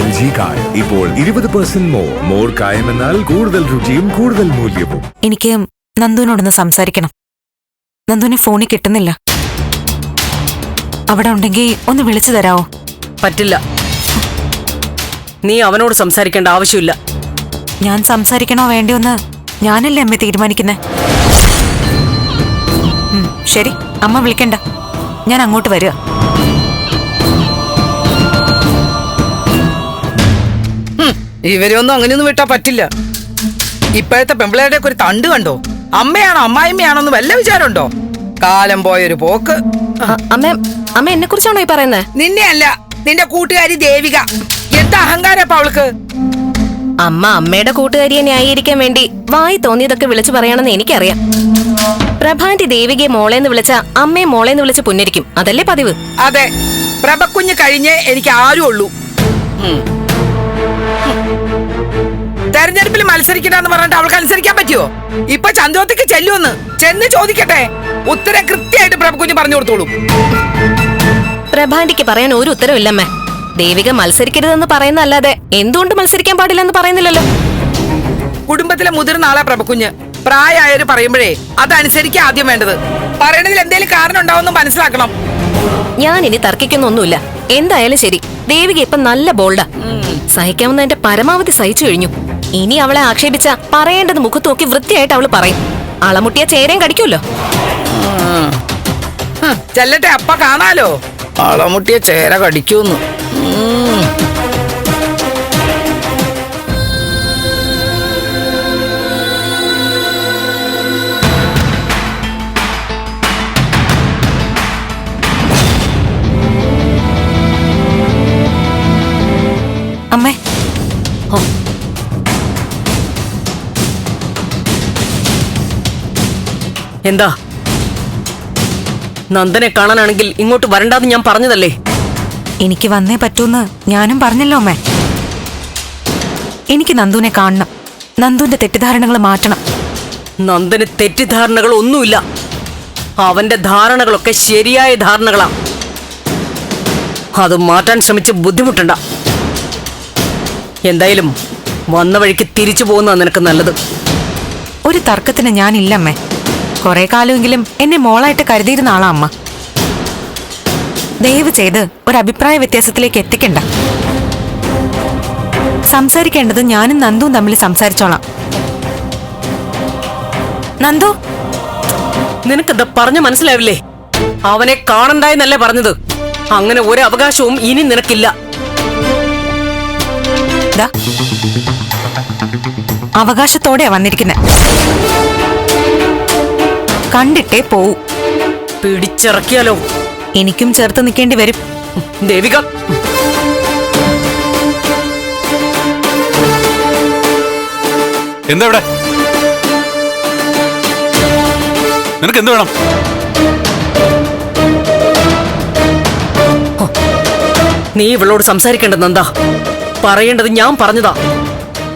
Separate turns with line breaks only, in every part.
LG കായം ഇപ്പോൾ 20% more കായം എന്നാൽ കൂടുതൽ രുചിയും കൂടുതൽ മൂല്യവും.
എനിക്ക് നന്ദുവിനോടൊന്ന് സംസാരിക്കണം. നന്ദുവിനെ ഫോണിൽ കിട്ടുന്നില്ല. അവിടെ ഉണ്ടെങ്കിൽ ഒന്ന് വിളിച്ചു തരാവോ?
പറ്റില്ല. നീ അവനോട് സംസാരിക്കേണ്ട ആവശ്യമില്ല.
ഞാൻ സംസാരിക്കണോ വേണ്ടിയൊന്ന് ഞാനല്ലേ അമ്മ തീരുമാനിക്കുന്നേ. ശരി, അമ്മ വിളിക്കണ്ട, ഞാൻ അങ്ങോട്ട് വരിക.
ഇവരെയൊന്നും അങ്ങനെയൊന്നും വിട്ടാ പറ്റില്ല. ഇപ്പോഴത്തെ പെമ്പിളയുടെ ഒരു തണ്ട് കണ്ടോ? അമ്മയാണോ അമ്മായിമ്മയാണോന്ന് വല്ല വിചാരമുണ്ടോ? കാലം പോയൊരു പോക്ക്.
അമ്മ എന്നെ കുറിച്ചാണോ ഈ പറയുന്നത്?
നിന്നെ അല്ല, നിന്റെ കൂട്ടുകാരി ദേവിക. എന്താ അഹങ്കാരപ്പാ അവൾക്ക്?
അമ്മ അമ്മയുടെ കൂട്ടുകാരിയെ ന്യായീകരിക്കാൻ വേണ്ടി വായി തോന്നിയതൊക്കെ വിളിച്ചു പറയണമെന്ന് എനിക്കറിയാം. പ്രഭാന്റി ദേവികയെ മോളേന്ന് വിളിച്ച അമ്മയെ മോളേന്ന് വിളിച്ച് പുന്നരിക്കും, അതല്ലേ പതിവ്?
അതെ, പ്രഭക്കുഞ്ഞ് കഴിഞ്ഞേ എനിക്ക് ആരും ഉള്ളൂ. തെരഞ്ഞെടുപ്പിൽ മത്സരിക്കണമെന്ന് പറഞ്ഞിട്ട് അവൾക്ക് അനുസരിക്കാൻ പറ്റുമോ? ഇപ്പൊ ചന്ദ്രോത്തിക്ക് ചെല്ലുമെന്ന് ചെന്ന് ചോദിക്കട്ടെ. ഉത്തരം കൃത്യമായിട്ട് പ്രഭക്കുഞ്ഞ് പറഞ്ഞു കൊടുത്തോളൂ.
പ്രഭാന്റിക്ക് പറയാൻ ഒരു ഉത്തരവില്ലമ്മേ. ദേവിക മത്സരിക്കരുതെന്ന് പറയുന്നല്ലാതെ എന്തുകൊണ്ട് മത്സരിക്കാൻ പാടില്ലെന്ന് പറയുന്നില്ലല്ലോ.
കുടുംബത്തിലെ മുതിർന്ന ആളാ പ്രഭക്കുഞ്ഞ്. പ്രായമായവര് പറയുമ്പോഴേ അതനുസരിക്കാൻ ആദ്യം വേണ്ടത്. പറയണതിൽ എന്തേലും കാരണം ഉണ്ടാവുമെന്ന് മനസ്സിലാക്കണം.
ഞാൻ ഇനി തർക്കിക്കുന്നൊന്നുമില്ല. എന്തായാലും ശരി, ദേവിക ഇപ്പൊ നല്ല ബോൾഡാ. സഹിക്കാവുന്ന എന്റെ പരമാവധി സഹിച്ചു കഴിഞ്ഞു. ഇനി അവളെ ആക്ഷേപിച്ച പറയേണ്ടത് മുഖത്ത് നോക്കി വൃത്തിയായിട്ട് അവള് പറയും. അളമുട്ടിയ ചേരയും കടിക്കുമല്ലോ.
ചെല്ലട്ടെ, അപ്പ കാണാലോ അളമുട്ടിയ ചേര കടിക്കൂന്ന്.
അമ്മേ,
എന്താ? നന്ദനെ കാണാനാണെങ്കിൽ ഇങ്ങോട്ട് വരണ്ടാന്ന് ഞാൻ പറഞ്ഞതല്ലേ?
എനിക്ക് വന്നേ പറ്റൂന്ന് ഞാനും പറഞ്ഞല്ലോ അമ്മേ. എനിക്ക് നന്ദുവിനെ കാണണം. നന്ദുവിന്റെ തെറ്റിദ്ധാരണകൾ മാറ്റണം.
നന്ദന് തെറ്റിദ്ധാരണകൾ ഒന്നുമില്ല. അവന്റെ ധാരണകളൊക്കെ ശരിയായ ധാരണകളാ. അത് മാറ്റാൻ ശ്രമിച്ച് ബുദ്ധിമുട്ടണ്ട. എന്തായാലും വന്ന വഴിക്ക് തിരിച്ചു പോകുന്ന നിനക്ക് നല്ലത്.
ഒരു തർക്കത്തിന് ഞാനില്ലമ്മേ. കുറെ കാലമെങ്കിലും എന്നെ മോളായിട്ട് കരുതിയിരുന്ന ആളാ അമ്മ. ദയവ് ചെയ്ത് ഒരു അഭിപ്രായ വ്യത്യാസത്തിലേക്ക് എത്തിക്കണ്ട. സംസാരിക്കേണ്ടത് ഞാനും നന്ദുവും തമ്മിൽ സംസാരിച്ചോളാം. നന്ദു,
നിനക്കെന്താ പറഞ്ഞ മനസ്സിലാവില്ലേ? അവനെ കാണണ്ടായെന്നല്ലേ പറഞ്ഞത്. അങ്ങനെ ഒരു അവകാശവും ഇനി നിനക്കില്ല.
അവകാശത്തോടെയാ വന്നിരിക്കുന്നെ. കണ്ടിട്ടേ പോവൂ.
പിടിച്ചിറക്കിയാലോ?
എനിക്കും ചേർത്ത് നിൽക്കേണ്ടി വരും.
ദേവിക,
എന്താ ഇവിടെ? നിനക്ക് എന്ത് വേണം?
നീ ഇവളോട് സംസാരിക്കേണ്ടതെന്താ? പറയേണ്ടത് ഞാൻ പറഞ്ഞതാ.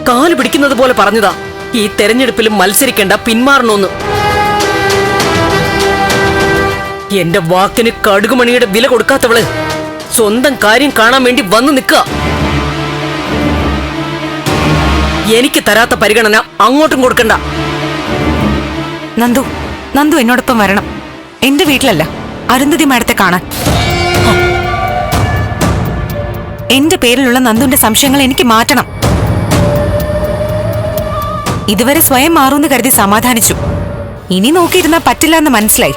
കാല് പിടിക്കുന്നത് പോലെ പറഞ്ഞതാ. ഈ തെരഞ്ഞെടുപ്പിൽ മത്സരിക്കേണ്ട, പിന്മാറണോന്ന്. എന്റെ വാക്കിന് കടുകുമണിയുടെ വില കൊടുക്കാത്തവള് സ്വന്തം കാര്യം കാണാൻ വേണ്ടി വന്നു നിൽക്കുക. എനിക്ക് തരാത്ത പരിഗണന അങ്ങോട്ടും കൊടുക്കണ്ട.
നന്ദു, നന്ദു എന്നോടൊപ്പം വരണം. എന്റെ വീട്ടിലല്ല, അരുന്ധതി മാഡത്തെ കാണാൻ. എന്റെ പേരിലുള്ള നന്ദുവിന്റെ സംശയങ്ങൾ എനിക്ക് മാറ്റണം. ഇതുവരെ സ്വയം മാറൂന്ന് കരുതി സമാധാനിച്ചു. ഇനി നോക്കിയിരുന്നാ പറ്റില്ല എന്ന് മനസ്സിലായി.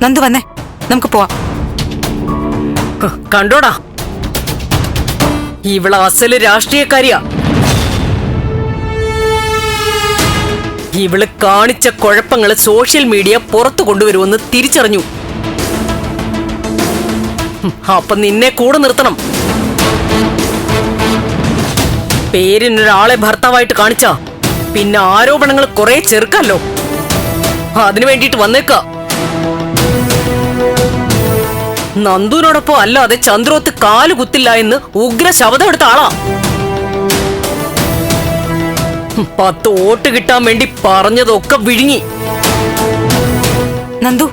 നന്ദു വന്നേ, നമുക്ക് പോവാം.
കണ്ടോടാ, ഇവള് അസല് രാഷ്ട്രീയക്കാരിയാ. ഇവള് കാണിച്ച കുഴപ്പങ്ങള് സോഷ്യൽ മീഡിയ പുറത്തു കൊണ്ടുവരുമെന്ന് തിരിച്ചറിഞ്ഞു. അപ്പൊ നിന്നെ കൂടെ നിർത്തണം. പേരിനൊരാളെ ഭർത്താവായിട്ട് കാണിച്ചാ പിന്നെ ആരോപണങ്ങൾ കുറെ ചെറുക്കല്ലോ. അതിനു വേണ്ടിട്ട് വന്നേക്ക. നന്ദുവിനോടൊപ്പം അല്ലാതെ ചന്ദ്രോത്ത് കാല് കുത്തില്ല എന്ന് ഉഗ്ര ശബ്ദം എടുത്ത ആളാ. 10 വോട്ട് കിട്ടാൻ വേണ്ടി പറഞ്ഞതൊക്കെ വിഴുങ്ങി.
നന്ദു,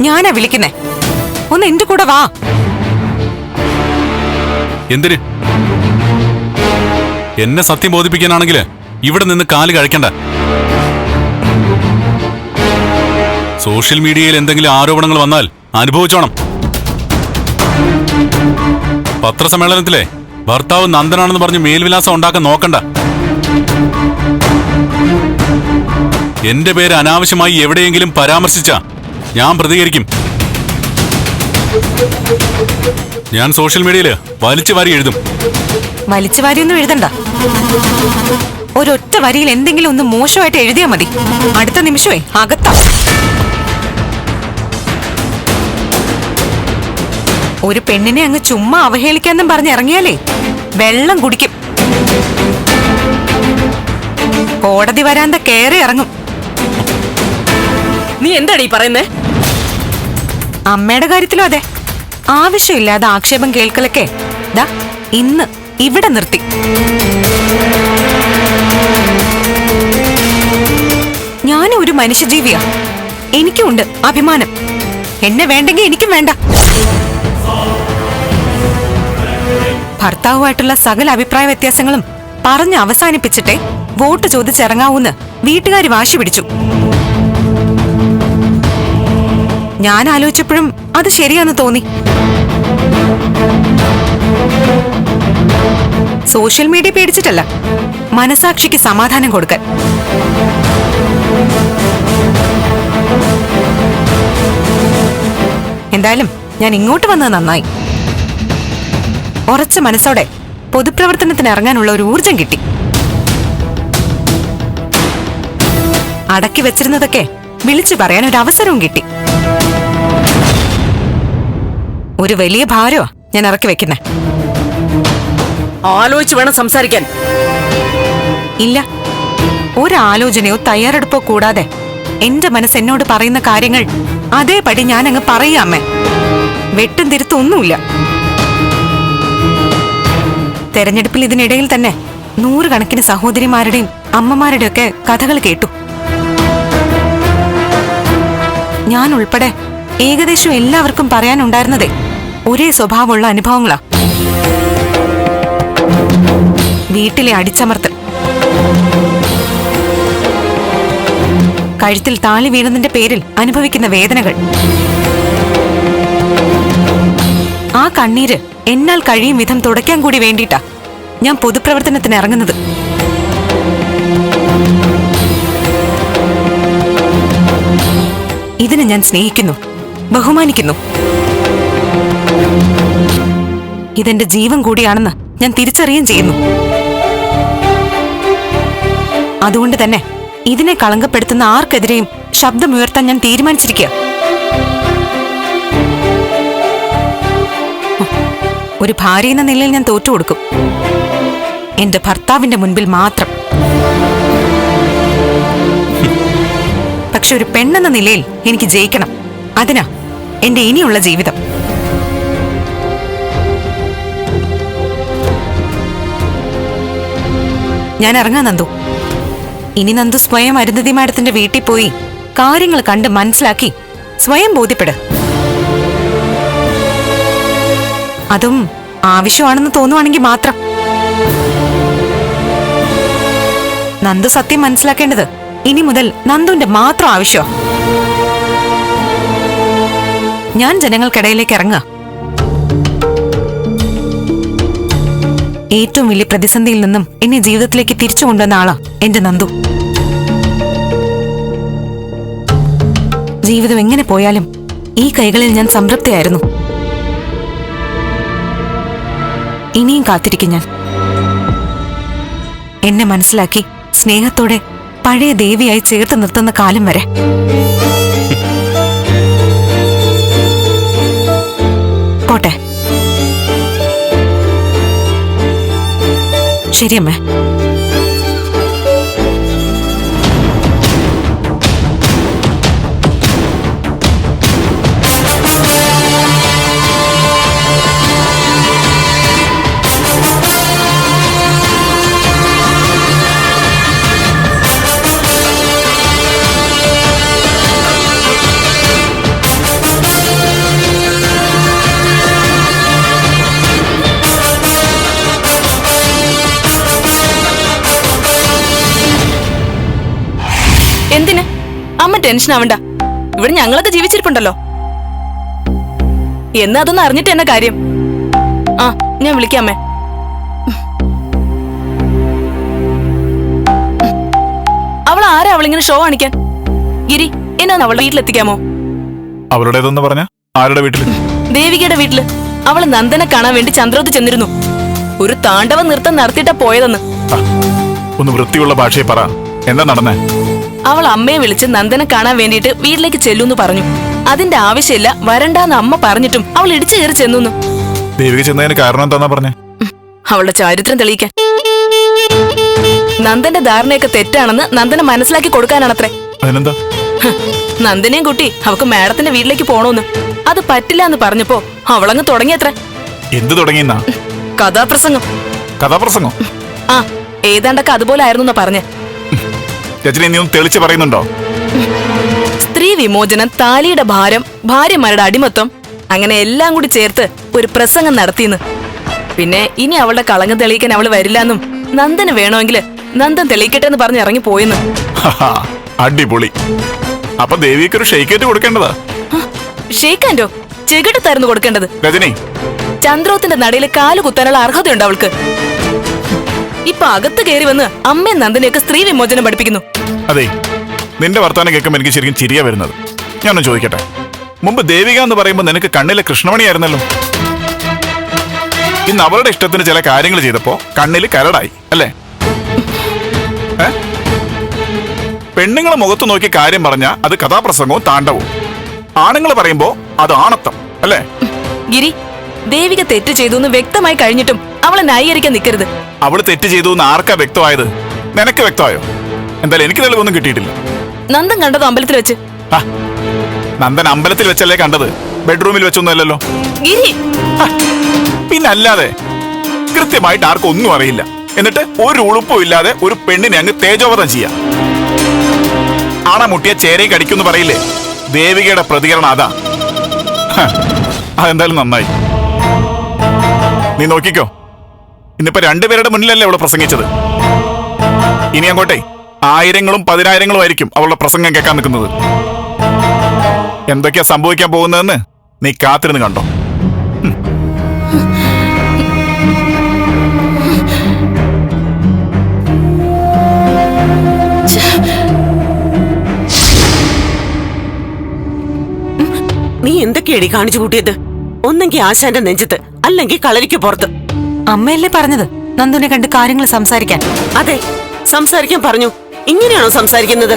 ഞാനാ വിളിക്കുന്നേ. ഒന്ന് എന്റെ കൂടെ വാ.
എന്തിന്? എന്നെ സത്യം ബോധിപ്പിക്കാനാണെങ്കിൽ ഇവിടെ നിന്ന് കാല് കഴിക്കണ്ട. സോഷ്യൽ മീഡിയയിൽ എന്തെങ്കിലും ആരോപണങ്ങൾ വന്നാൽ അനുഭവിച്ചോണം. പത്രസമ്മേളനത്തിലെ ഭർത്താവ് നന്ദനാണെന്ന് പറഞ്ഞ് മേൽവിലാസം ഉണ്ടാക്കാൻ നോക്കണ്ട. എന്റെ പേര് അനാവശ്യമായി എവിടെയെങ്കിലും പരാമർശിച്ച ഞാൻ പ്രതികരിക്കും. ഞാൻ സോഷ്യൽ മീഡിയയില് വലിച്ചു വാരി എഴുതും.
വലിച്ചു വാരിയൊന്നും എഴുതണ്ട. ഒരൊറ്റ വരിയിൽ എന്തെങ്കിലും ഒന്ന് മോശമായിട്ട് എഴുതിയാ മതി, അടുത്ത നിമിഷമേ അകത്താ. ഒരു പെണ്ണിനെ അങ്ങ് ചുമ്മാ അവഹേളിക്കാന്നും പറഞ്ഞിറങ്ങിയാലേ വെള്ളം കുടിക്കും. കോടതി വരാന്ത കയറി ഇറങ്ങും.
നീ എന്താടി പറയുന്നേ?
അമ്മയുടെ കാര്യത്തിലും അതെ. ആവശ്യമില്ലാതെ ആക്ഷേപം കേൾക്കലൊക്കെ ദാ ഇന്ന് ഇവിടെ നിർത്തി. ഞാനും ഒരു മനുഷ്യജീവിയാ. എനിക്കുണ്ട് അഭിമാനം. എന്നെ വേണ്ടെങ്കിൽ എനിക്കും വേണ്ട. ഭർത്താവുമായിട്ടുള്ള സകല അഭിപ്രായ വ്യത്യാസങ്ങളും പറഞ്ഞ് അവസാനിപ്പിച്ചിട്ടേ വോട്ട് ചോദിച്ചിറങ്ങാവൂന്ന് വീട്ടുകാർ വാശി പിടിച്ചു. ഞാൻ ആലോചിച്ചപ്പോഴും അത് ശരിയാന്ന് തോന്നി. സോഷ്യൽ മീഡിയ പേടിച്ചിട്ടല്ല, മനസാക്ഷിക്ക് സമാധാനം കൊടുക്കാൻ. എന്തായാലും ഞാൻ ഇങ്ങോട്ട് വന്നത് നന്നായി. ഉറച്ച മനസ്സോടെ പൊതുപ്രവർത്തനത്തിന് ഇറങ്ങാനുള്ള ഒരു ഊർജം കിട്ടി. അടക്കി വെച്ചിരുന്നതൊക്കെ വിളിച്ചു പറയാൻ ഒരു അവസരവും കിട്ടി. ഒരു വലിയ ഭാരമാ ഞാൻ ഇറക്കി വെക്കുന്നേ.
ആലോചിച്ച് വേണം സംസാരിക്കാൻ.
ഇല്ല, ഒരാലോചനയോ തയ്യാറെടുപ്പോ കൂടാതെ എന്റെ മനസ്സ് എന്നോട് പറയുന്ന കാര്യങ്ങൾ അതേപടി ഞാൻ അങ്ങ് പറയാമേ. വെട്ടും തിരുത്തൊന്നുമില്ല. തെരഞ്ഞെടുപ്പിൽ ഇതിനിടയിൽ തന്നെ നൂറുകണക്കിന് സഹോദരിമാരുടെയും അമ്മമാരുടെയും ഒക്കെ കഥകൾ കേട്ടു. ഞാൻ ഉൾപ്പെടെ ഏകദേശം എല്ലാവർക്കും പറയാനുണ്ടായിരുന്നതേ ഒരേ സ്വഭാവമുള്ള അനുഭവങ്ങളാ. വീട്ടിലെ അടിച്ചമർത്തൽ, കഴുത്തിൽ താലി വീണതിന്റെ പേരിൽ അനുഭവിക്കുന്ന വേദനകൾ, ആ കണ്ണീര് എന്നാൽ കഴിയും വിധം തുടയ്ക്കാൻ കൂടി വേണ്ടിയിട്ടാ ഞാൻ പൊതുപ്രവർത്തനത്തിന് ഇറങ്ങുന്നത്. ഇതിനെ ഞാൻ സ്നേഹിക്കുന്നു, ബഹുമാനിക്കുന്നു. ഇതെന്റെ ജീവൻ കൂടിയാണെന്ന് ഞാൻ തിരിച്ചറിയുകയും ചെയ്യുന്നു. അതുകൊണ്ട് തന്നെ ഇതിനെ കളങ്കപ്പെടുത്തുന്ന ആർക്കെതിരെയും ശബ്ദമുയർത്താൻ ഞാൻ തീരുമാനിച്ചിരിക്കുക. ഒരു ഭാര്യ എന്ന നിലയിൽ ഞാൻ തോറ്റുകൊടുക്കും, എന്റെ ഭർത്താവിന്റെ മുൻപിൽ മാത്രം. പക്ഷെ ഒരു പെണ്ണെന്ന നിലയിൽ എനിക്ക് ജയിക്കണം. അതിനാ എന്റെ ഇനിയുള്ള ജീവിതം. ഞാൻ ഇറങ്ങാൻ നന്ദു. ഇനി നന്ദു സ്വയം അരുന്ധതി മാഡത്തിന്റെ വീട്ടിൽ പോയി കാര്യങ്ങൾ കണ്ട് മനസ്സിലാക്കി സ്വയം ബോധ്യപ്പെട്. അതും ആവശ്യമാണെന്ന് തോന്നുവാണെങ്കിൽ മാത്രം. നന്ദു സത്യം മനസ്സിലാക്കേണ്ടത് ഇനി മുതൽ നന്ദുവിന്റെ മാത്രം ആവശ്യം. ഞാൻ ജനങ്ങൾക്കിടയിലേക്ക് ഇറങ്ങുക. ഏറ്റവും വലിയ പ്രതിസന്ധിയിൽ നിന്നും എന്നെ ജീവിതത്തിലേക്ക് തിരിച്ചു കൊണ്ടുവന്ന ആളാ എന്റെ നന്ദു. ജീവിതം എങ്ങനെ പോയാലും ഈ കൈകളിൽ ഞാൻ സംതൃപ്തയായിരുന്നു. ഇനിയും കാത്തിരിക്കും ഞാൻ. എന്നെ മനസ്സിലാക്കി സ്നേഹത്തോടെ പഴയ ദേവിയായി ചേർത്ത് നിർത്തുന്ന കാലം വരെ. പോട്ടെ. ശരിയമ്മേ.
ഒന്നും ടെൻഷൻ ആവണ്ട. ഇവിടെ ഞങ്ങളൊക്കെ ജീവിച്ചിരിപ്പുണ്ടല്ലോ. എന്നാ അതൊന്നും അറിഞ്ഞിട്ട് എന്നെ കാര്യം. ആ, ഞാൻ വിളിക്കാമേ. അവൾ ആരാ അവളിങ്ങനെ ഷോ കാണിക്കാൻ? ഗിരി, എന്നാ അവളുടെ വീട്ടിലെത്തിക്കാമോ?
അവരുടേതെന്ന് പറഞ്ഞ ആരുടെ വീട്ടില്?
ദേവികയുടെ വീട്ടില്. അവള് നന്ദനെ കാണാൻ വേണ്ടി ചന്ദ്രോത്ത് ചെന്നിരുന്നു. ഒരു താണ്ഡവ നൃത്തം നടത്തിയിട്ടാ പോയതെന്ന്.
ഒന്ന് വൃത്തിയുള്ള ഭാഷയെ പറ, എന്താ നടന്നേ?
അവൾ അമ്മയെ വിളിച്ച് നന്ദനെ കാണാൻ വേണ്ടിയിട്ട് വീട്ടിലേക്ക് ചെല്ലൂന്ന് പറഞ്ഞു. അതിന്റെ ആവശ്യമില്ല, വരണ്ടാന്ന് അമ്മ പറഞ്ഞിട്ടും അവൾ ഇടിച്ചു കയറി ചെന്നു.
ദേവിക ചെന്നതിന് കാരണം എന്താന്നാ പറഞ്ഞേ?
അവളുടെ ചരിത്രം തെളിയിക്കാൻ. നന്ദന്റെ ധാരണയൊക്കെ തെറ്റാണെന്ന് നന്ദനെ മനസ്സിലാക്കി കൊടുക്കാനാണത്രേ.
അതിനെന്താ?
നന്ദനെയും കുട്ടി അവക്ക് മാഡത്തിന്റെ വീട്ടിലേക്ക് പോണോന്ന്. അത് പറ്റില്ല എന്ന് പറഞ്ഞപ്പോ അവളങ്ങ് തുടങ്ങിയത്രേ.
എന്ത് തുടങ്ങിയെന്നാ?
കഥാപ്രസംഗം.
കഥാപ്രസംഗം?
ആ, ഏതാണ്ടൊക്കെ അതുപോലെ ആയിരുന്നു പറഞ്ഞേ.
രജനി, നീ ഒന്ന് തെളിച്ച് പറയുന്നുണ്ടോ?
സ്ത്രീ വിമോചനം, താലിയുടെ ഭാരം, ഭാര്യമാരുടെ അടിമത്വം, അങ്ങനെ എല്ലാം കൂടി ചേർത്ത് ഒരു പ്രസംഗം നടത്തിയെന്ന്. പിന്നെ ഇനി അവളുടെ കളങ്കം തെളിയിക്കാൻ അവള് വരില്ലെന്നും നന്ദന് വേണമെങ്കിൽ നന്ദൻ തെളിയിക്കട്ടെ എന്ന് പറഞ്ഞ് ഇറങ്ങി പോയെന്ന്.
അടിപൊളി. അപ്പൊ ദേവിക്കൊരു ഷെയ്ക്കേറ്റ് കൊടുക്കേണ്ടതാ.
ഷെയ്ക്കാൻഡോ? ചെകിട്ടത്തായിരുന്നു കൊടുക്കേണ്ടത്.
രജനി,
ചന്ദ്രോത്തിന്റെ നടയിൽ കാല് കുത്താനുള്ള അർഹതയുണ്ട് അവൾക്ക്. ഇപ്പൊ അകത്ത് കയറി വന്ന് അമ്മയും നന്ദനെയൊക്കെ സ്ത്രീ വിമോചനം പഠിപ്പിക്കുന്നു.
അതെ, നിന്റെ വർത്താനം കേൾക്കുമ്പോൾ എനിക്ക് ശരിക്കും ചിരിയാ വരുന്നത്. ഞാനൊന്ന് ചോദിക്കട്ടെ, മുമ്പ് ദേവിക എന്ന് പറയുമ്പോൾ നിനക്ക് കണ്ണിലെ കൃഷ്ണമണിയായിരുന്നല്ലോ. ഇന്ന് അവളുടെ ഇഷ്ടത്തിന് ചില കാര്യങ്ങൾ ചെയ്തപ്പോ കണ്ണില് കരടായി അല്ലേ? പെണ്ണുങ്ങളെ മുഖത്ത് നോക്കി കാര്യം പറഞ്ഞ അത് കഥാപ്രസംഗവും താണ്ഡവും. ആണുങ്ങൾ പറയുമ്പോ അത് ആണത്തം അല്ലേ?
ഗിരി, ദേവിക തെറ്റ് ചെയ്തു എന്ന് വ്യക്തമായി കഴിഞ്ഞിട്ടും അവളെ ന്യായീകരിക്കാൻ നിൽക്കരുത്.
അവള് തെറ്റ് ചെയ്തു എന്ന് ആർക്കാ വ്യക്തമായത്? നിനക്ക് വ്യക്തമായോ? എന്തായാലും എനിക്ക് തെളിവൊന്നും കിട്ടിയിട്ടില്ല.
നന്ദൻ കണ്ടതോ അമ്പലത്തിൽ വെച്ച്?
നന്ദൻ അമ്പലത്തിൽ വെച്ചല്ലേ കണ്ടത്, ബെഡ്റൂമിൽ വെച്ചൊന്നുമല്ലല്ലോ.
ഗിരി,
പിന്നല്ലാതെ കൃത്യമായിട്ട് ആർക്കും ഒന്നും അറിയില്ല. എന്നിട്ട് ഒരു ഉളുപ്പും ഇല്ലാതെ ഒരു പെണ്ണിനെ അങ്ങ് തേജോവധം ചെയ്യാം. ആണമുട്ടിയ ചേരയെ കടിക്കുന്നു പറയില്ലേ? ദേവികയുടെ പ്രതികരണം അതാ. അതെന്തായാലും നന്നായി. നീ നോക്കിക്കോ, ഇന്നിപ്പോ രണ്ടുപേരുടെ മുന്നിലല്ലേ അവള് പ്രസംഗിച്ചത്. ഇനി അങ്ങോട്ടെ ആയിരങ്ങളും പതിനായിരങ്ങളും ആയിരിക്കും അവളുടെ പ്രസംഗം കേൾക്കാൻ നിൽക്കുന്നത്. എന്തൊക്കെയാ സംഭവിക്കാൻ പോകുന്നതെന്ന് നീ കാത്തിരുന്ന് കണ്ടോ.
നീ എന്തൊക്കെയാടി കാണിച്ചു കൂട്ടിയത്? ഒന്നെങ്കിൽ ആശാന്റെ നെഞ്ചത്ത്, അല്ലെങ്കിൽ കളരിക്ക് പുറത്ത്.
അമ്മയല്ലേ പറഞ്ഞത് നന്ദുനെ കണ്ട് കാര്യങ്ങൾ സംസാരിക്കാൻ?
അതെ, സംസാരിക്കാൻ പറഞ്ഞു. ഇങ്ങനെയാണോ സംസാരിക്കുന്നത്?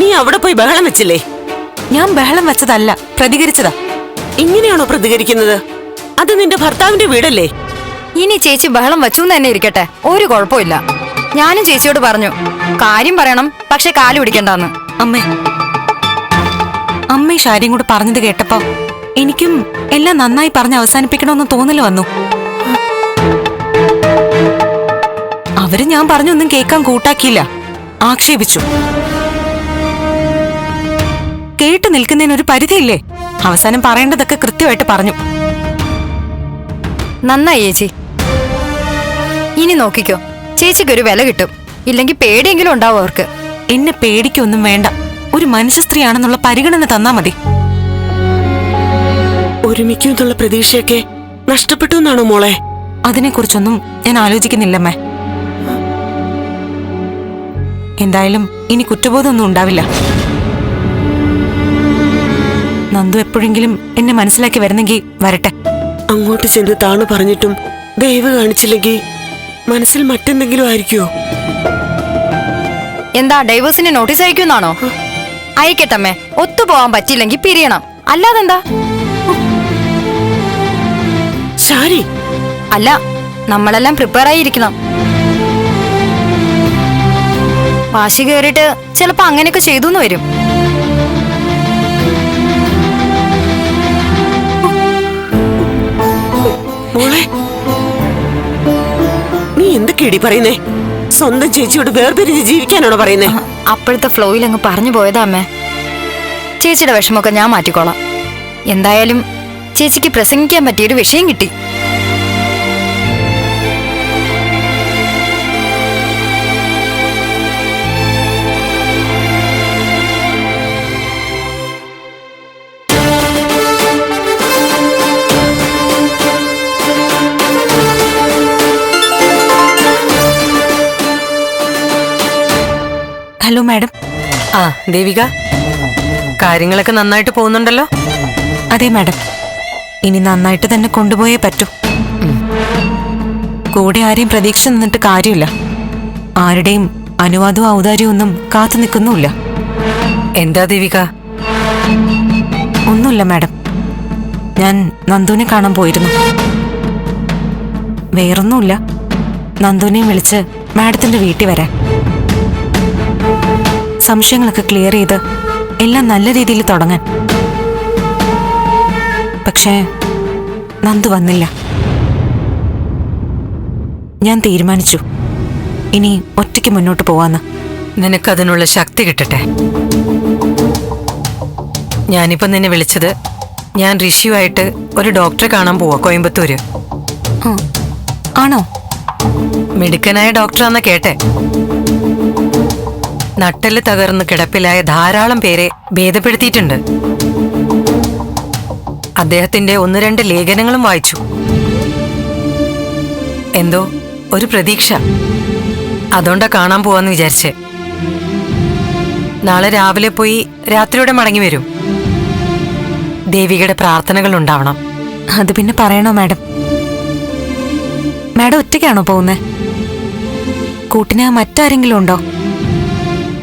നീ അവിടെ പോയി ബഹളം വെച്ചില്ലേ?
ഞാൻ ബഹളം വെച്ചതല്ല, പ്രതികരിച്ചതാ.
ഇങ്ങനെയാണോ പ്രതികരിക്കുന്നത്? അത് നിന്റെ ഭർത്താവിന്റെ വീടല്ലേ?
ഇനി ചേച്ചി ബഹളം വച്ചു തന്നെ ഇരിക്കട്ടെ, ഒരു കുഴപ്പമില്ല. ഞാനും ചേച്ചിയോട് പറഞ്ഞു കാര്യം പറയണം, പക്ഷെ കാല് പിടിക്കണ്ടെന്ന്.
അമ്മ ഷാരിയും കൂടെ പറഞ്ഞത് കേട്ടപ്പോ എനിക്കും എല്ലാം നന്നായി പറഞ്ഞ് അവസാനിപ്പിക്കണമെന്ന് തോന്നല് വന്നു. അവര് ഞാൻ പറഞ്ഞൊന്നും കേൾക്കാൻ കൂട്ടാക്കിയില്ല, ആക്ഷേപിച്ചു. കേട്ടു നിൽക്കുന്നതിനൊരു പരിധിയില്ലേ? അവസാനം പറയേണ്ടതൊക്കെ കൃത്യമായിട്ട് പറഞ്ഞു.
നന്നായി ചേച്ചി. ഇനി നോക്കിക്കോ, ചേച്ചിക്കൊരു വില കിട്ടും. ഇല്ലെങ്കിൽ പേടിയെങ്കിലും ഉണ്ടാവും അവർക്ക്.
എന്നെ പേടിക്കൊന്നും വേണ്ട, ഒരു മനുഷ്യ സ്ത്രീയാണെന്നുള്ള പരിഗണന തന്നാ മതി.
ഒരുമിക്കുന്നുള്ള പ്രതീക്ഷയൊക്കെ നഷ്ടപ്പെട്ടു എന്നാണോ മോളെ?
അതിനെക്കുറിച്ചൊന്നും ഞാൻ ആലോചിക്കുന്നില്ലമ്മേ. എന്തായാലും ഇനി കുറ്റബോധമൊന്നും ഉണ്ടാവില്ല. നന്ദു എപ്പോഴെങ്കിലും എന്നെ മനസ്സിലാക്കി വരുന്നെങ്കിൽ വരട്ടെ.
അങ്ങോട്ട് ചെന്ന് താണു പറഞ്ഞിട്ടും ദയവ് കാണിച്ചില്ലെങ്കിൽ മനസ്സിൽ മറ്റെന്തെങ്കിലും ആയിരിക്കുമോ?
എന്താ ഡൈവേഴ്സിന് നോട്ടീസ് അയക്കുന്നാണോ? അയക്കട്ടമ്മേ, ഒത്തുപോവാൻ പറ്റില്ലെങ്കിൽ പിരിയണം, അല്ലാതെന്താ?
ശാരി,
അല്ല, നമ്മളെല്ലാം പ്രിപ്പയർ ആയിരിക്കണം. വാശി കയറിയിട്ട് ചിലപ്പോ അങ്ങനെയൊക്കെ ചെയ്തു വരും.
മോളെ, നീ എന്തൊക്കെയാടി പറയുന്നേ? സ്വന്തം ചേച്ചിയോട് വേർപിരിഞ്ഞ് ജീവിക്കാനാണോ പറയുന്നേ?
അപ്പോഴത്തെ ഫ്ലോയിൽ അങ്ങ് പറഞ്ഞു പോയതാ അമ്മേ. ചേച്ചിയുടെ വിഷമമൊക്കെ ഞാൻ മാറ്റിക്കോളാം. എന്തായാലും ചേച്ചിക്ക് പ്രസംഗിക്കാൻ പറ്റിയൊരു വിഷയം കിട്ടി.
Hello madam.
ആ ദേവിക, കാര്യങ്ങളൊക്കെ നന്നായിട്ട് പോകുന്നുണ്ടല്ലോ?
അതെ മാഡം, ഇനി നന്നായിട്ട് തന്നെ കൊണ്ടുപോയേ പറ്റൂ. കൂടെ ആരെയും പ്രതീക്ഷ നിന്നിട്ട് കാര്യമില്ല. ആരുടെയും അനുവാദവും ഔദാര്യവും ഒന്നും കാത്തു നിൽക്കുന്നുമില്ല.
എന്താ ദേവിക?
ഒന്നുമില്ല മാഡം, ഞാൻ നന്ദുവിനെ കാണാൻ പോയിരുന്നു. വേറൊന്നുമില്ല, നന്ദുവിനെയും വിളിച്ച് മാഡത്തിന്റെ വീട്ടിൽ വരാൻ. സംശയങ്ങളൊക്കെ ക്ലിയർ ചെയ്ത് എല്ലാം നല്ല രീതിയിൽ തുടങ്ങാൻ. പക്ഷേ നന്ദു വന്നില്ല. ഞാൻ തീരുമാനിച്ചു ഇനി ഒറ്റയ്ക്ക് മുന്നോട്ട് പോവാന്ന്.
നിനക്കതിനുള്ള ശക്തി കിട്ടട്ടെ. ഞാനിപ്പോ നിന്നെ വിളിച്ചത്, ഞാൻ ഋഷിയുമായിട്ട് ഒരു ഡോക്ടറെ കാണാൻ പോവാ കോയമ്പത്തൂര്.
ആണോ?
മിടുക്കനായ ഡോക്ടറാന്ന കേട്ടെ. നട്ടെല്ല് തകർന്ന് കിടപ്പിലായ ധാരാളം പേരെ ഭേദപ്പെടുത്തിയിട്ടുണ്ട്. അദ്ദേഹത്തിന്റെ 1-2 ലേഖനങ്ങളും വായിച്ചു. എന്തോ ഒരു പ്രതീക്ഷ. അതുകൊണ്ടാ കാണാൻ പോവാന്ന് വിചാരിച്ചേ. നാളെ രാവിലെ പോയി രാത്രിയോടെ മടങ്ങി വരും. ദേവികയുടെ പ്രാർത്ഥനകൾ ഉണ്ടാവണം.
അത് പിന്നെ പറയണോ മാഡം? മാഡം ഒറ്റയ്ക്കാണോ പോകുന്നത്? കൂട്ടിന് മറ്റാരെങ്കിലും ഉണ്ടോ?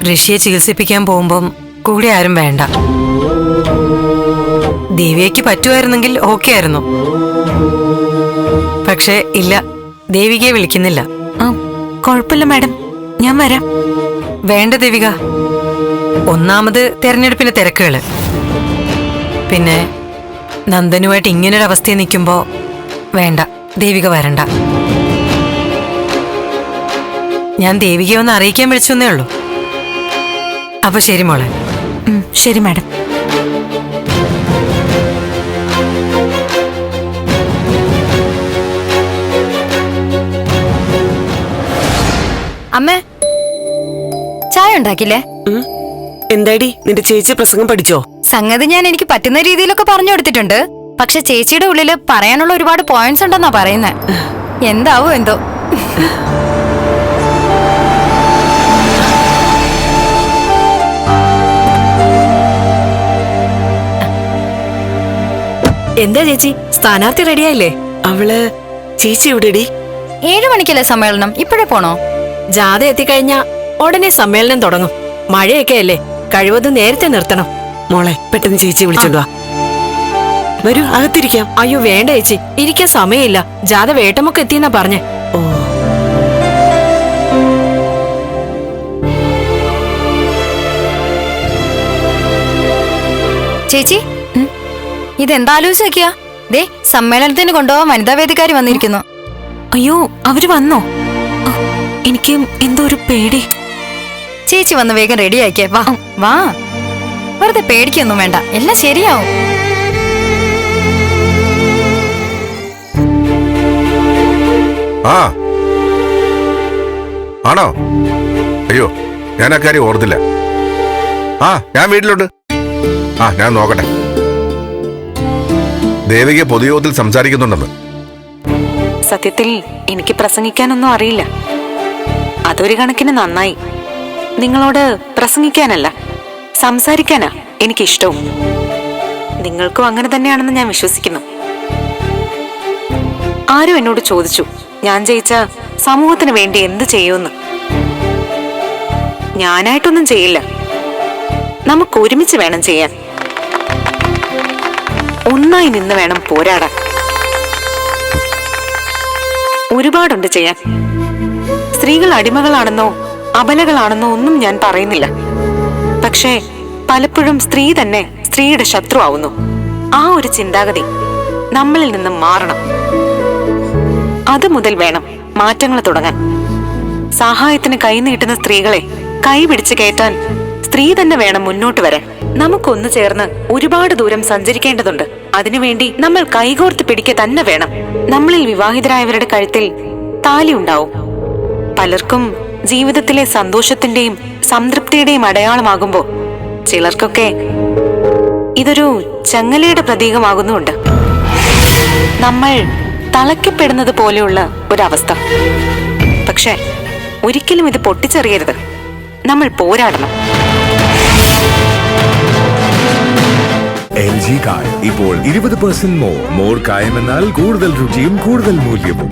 ഋഷിയെ ചികിത്സിപ്പിക്കാൻ പോകുമ്പം കൂടെ ആരും വേണ്ട. ദേവികയ്ക്ക് പറ്റുമായിരുന്നെങ്കിൽ ഓക്കെ ആയിരുന്നു. പക്ഷേ ഇല്ല, ദേവികയെ വിളിക്കുന്നില്ല.
കുഴപ്പമില്ല മാഡം, ഞാൻ വരാം.
വേണ്ട ദേവിക, ഒന്നാമത് തെരഞ്ഞെടുപ്പിന്റെ തിരക്കുകള്, പിന്നെ നന്ദനുമായിട്ട് ഇങ്ങനൊരു അവസ്ഥയിൽ നിൽക്കുമ്പോ വേണ്ട, ദേവിക വരണ്ട. ഞാൻ ദേവികയെ ഒന്ന് അറിയിക്കാൻ വിളിച്ചെന്നേ ഉള്ളൂ. അപ്പൊ ശരി മോളെ.
ശരി മാഡം.
അമ്മേ, ചായ ഉണ്ടാക്കില്ലേ?
എന്താടി നിന്റെ ചേച്ചി പ്രസംഗം പഠിച്ചോ?
സംഗതി ഞാൻ എനിക്ക് പറ്റുന്ന രീതിയിലൊക്കെ പറഞ്ഞു കൊടുത്തിട്ടുണ്ട്. പക്ഷെ ചേച്ചിയുടെ ഉള്ളില് പറയാനുള്ള ഒരുപാട് പോയിന്റ്സ് ഉണ്ടെന്നാ പറയുന്നേ. എന്താവോ എന്തോ.
എന്താ ചേച്ചി, സ്ഥാനാർത്ഥി റെഡിയായില്ലേ?
അവള് ചേച്ചി എവിടെടി?
7 മണിക്കല്ലേ സമ്മേളനം, ഇപ്പോഴേ പോണോ?
ജാഥ എത്തിക്കഴിഞ്ഞാ ഉടനെ സമ്മേളനം തുടങ്ങും. മഴയൊക്കെ അല്ലേ, കഴിവതും നേരത്തെ നിർത്തണം.
മോളെ പെട്ടെന്ന് ചേച്ചി വിളിച്ചോണ്ട് വാ. വരൂ, അകത്തിരിക്കാം.
അയ്യോ വേണ്ട ചേച്ചി, ഇരിക്കാൻ സമയമില്ല. ജാഥ വേട്ടമൊക്കെ എത്തിയെന്നാ പറഞ്ഞേ.
ഓ,
ചേച്ചി, ഇതെന്താലോചിച്ച് നോക്കിയാ? ദേ, സമ്മേളനത്തിന് കൊണ്ടുപോകാൻ വനിതാ വേദിക്കാരി വന്നിരിക്കുന്നു.
അയ്യോ, അവര് വന്നോ? എനിക്ക് എന്തോ ഒരു പേടി.
ചേച്ചി വന്ന് വേഗം റെഡി ആക്കിയേ. വാ വാ, വെറുതെ പേടിക്കൊന്നും വേണ്ട, എല്ലാം ശരിയാവും.
ആ ആണോ? അയ്യോ, ഞാൻ ആ കാര്യം ഓർത്തില്ല. ഞാൻ വീട്ടിലുണ്ട്. ഞാൻ നോക്കട്ടെ. ദേവിക പൊതുയോഗത്തിൽ സംസാരിക്കുന്നുണ്ടെന്ന്.
സത്യത്തിൽ എനിക്ക് പ്രസംഗിക്കാനൊന്നും അറിയില്ല. അതൊരു കണക്കിന് നന്നായി. നിങ്ങളോട് പ്രസംഗിക്കാനല്ല, സംസാരിക്കാനാ എനിക്കിഷ്ടവും. നിങ്ങൾക്കും അങ്ങനെ തന്നെയാണെന്ന് ഞാൻ വിശ്വസിക്കുന്നു. ആരും എന്നോട് ചോദിച്ചു ഞാൻ ജയിച്ച സമൂഹത്തിന് വേണ്ടി എന്ത് ചെയ്യുമെന്ന്. ഞാനായിട്ടൊന്നും ചെയ്യില്ല, നമുക്ക് ഒരുമിച്ച് വേണം ചെയ്യാൻ. ഒന്നായി നിന്ന് വേണം പോരാടാൻ. ഒരുപാടുണ്ട് ചെയ്യാൻ. സ്ത്രീകൾ അടിമകളാണെന്നോ അബലകളാണെന്നോ ഒന്നും ഞാൻ പറയുന്നില്ല. പക്ഷേ പലപ്പോഴും സ്ത്രീ തന്നെ സ്ത്രീയുടെ ശത്രു ആവുന്നു. ആ ഒരു ചിന്താഗതി നമ്മളിൽ നിന്നും മാറണം. അത് മുതൽ വേണം മാറ്റങ്ങൾ തുടങ്ങാൻ. സഹായത്തിന് കൈനീട്ടുന്ന സ്ത്രീകളെ കൈ പിടിച്ചു കയറ്റാൻ സ്ത്രീ തന്നെ വേണം മുന്നോട്ട് വരാൻ. നമുക്കൊന്നു ചേർന്ന് ഒരുപാട് ദൂരം സഞ്ചരിക്കേണ്ടതുണ്ട്. അതിനുവേണ്ടി നമ്മൾ കൈകോർത്ത് പിടിക്കുക തന്നെ വേണം. നമ്മളിൽ വിവാഹിതരായവരുടെ കഴുത്തിൽ താലി ഉണ്ടാവും. പലർക്കും ജീവിതത്തിലെ സന്തോഷത്തിന്റെയും സംതൃപ്തിയുടെയും അടയാളമാകുമ്പോ ചിലർക്കൊക്കെ ഇതൊരു ചങ്ങലയുടെ പ്രതീകമാകുന്നുണ്ട്. നമ്മൾ തളയ്ക്കപ്പെടുന്നത് പോലെയുള്ള ഒരവസ്ഥ. പക്ഷെ ഒരിക്കലും ഇത് പൊട്ടിച്ചെറിയരുത്. നമ്മൾ പോരാടണം.
LG കായം ഇപ്പോൾ 20% മോർ കായം എന്നാൽ കൂടുതൽ രുചിയും കൂടുതൽ മൂല്യവും.